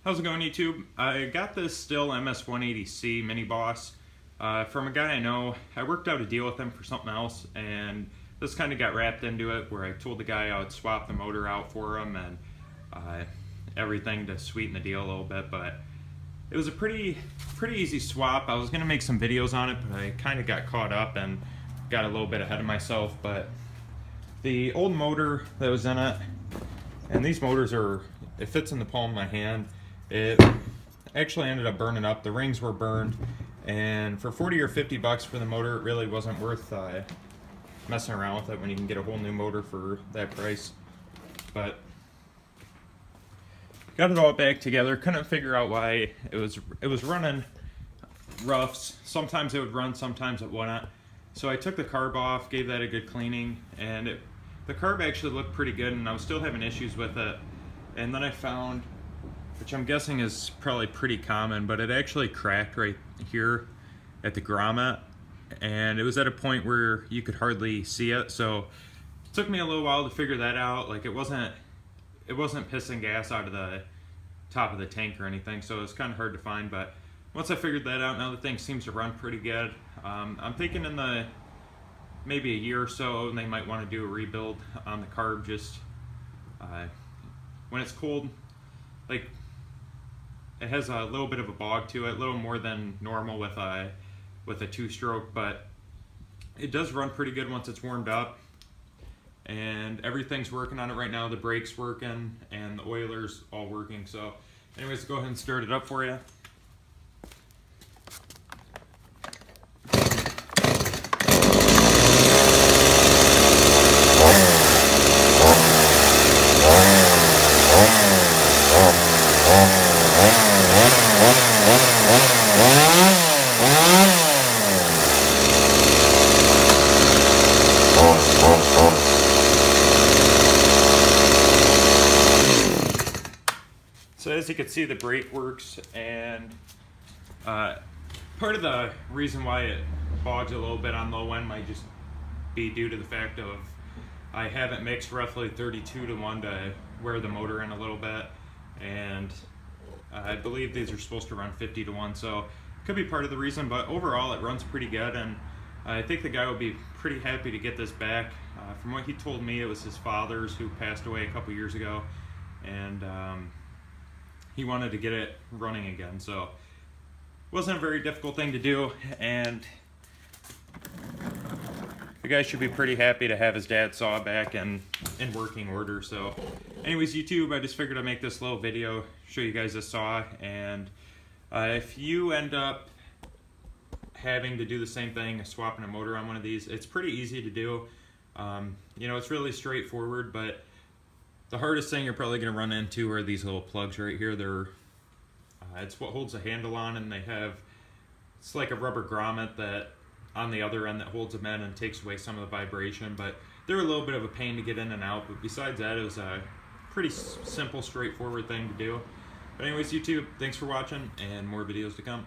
How's it going, YouTube? I got this Stihl Ms180c MiniBoss from a guy I know. I worked out a deal with him for something else, and this kind of got wrapped into it where I told the guy I would swap the motor out for him and everything to sweeten the deal a little bit. But it was a pretty easy swap. I was going to make some videos on it, but I kind of got caught up and got a little bit ahead of myself. But the old motor that was in it, and these motors it fits in the palm of my hand. It actually ended up burning up. The rings were burned, and for 40 or 50 bucks for the motor, it really wasn't worth messing around with it when you can get a whole new motor for that price. But got it all back together. Couldn't figure out why it was running roughs. Sometimes it would run, sometimes it wouldn't. So I took the carb off, gave that a good cleaning, and the carb actually looked pretty good, and I was still having issues with it. And then I found, which I'm guessing is probably pretty common, but it actually cracked right here at the grommet, and it was at a point where you could hardly see it. So it took me a little while to figure that out. Like it wasn't pissing gas out of the top of the tank or anything, so it's kind of hard to find. But once I figured that out, now the thing seems to run pretty good. I'm thinking in maybe a year or so, they might want to do a rebuild on the carb. Just when it's cold, like it has a little bit of a bog to it, a little more than normal with a two-stroke, but it does run pretty good once it's warmed up. And everything's working on it right now. The brake's working and the oiler's all working. So anyways, go ahead and start it up for you. So as you can see, the brake works, and part of the reason why it bogs a little bit on low end might just be due to the fact of I haven't mixed roughly 32 to 1 to wear the motor in a little bit, and I believe these are supposed to run 50 to 1, so it could be part of the reason. But overall it runs pretty good, and I think the guy would be pretty happy to get this back. From what he told me, it was his father's, who passed away a couple years ago, and he wanted to get it running again. So it wasn't a very difficult thing to do, and the guy should be pretty happy to have his dad saw back and in working order. So anyways, YouTube, I just figured I'd make this little video, show you guys this saw. And if you end up having to do the same thing, swapping a motor on one of these, it's pretty easy to do. You know, it's really straightforward, but the hardest thing you're probably going to run into are these little plugs right here. It's what holds the handle on, and it's like a rubber grommet that on the other end that holds them in and takes away some of the vibration. But they're a little bit of a pain to get in and out, but besides that, it was a pretty simple, straightforward thing to do. But anyways, YouTube, thanks for watching, and more videos to come.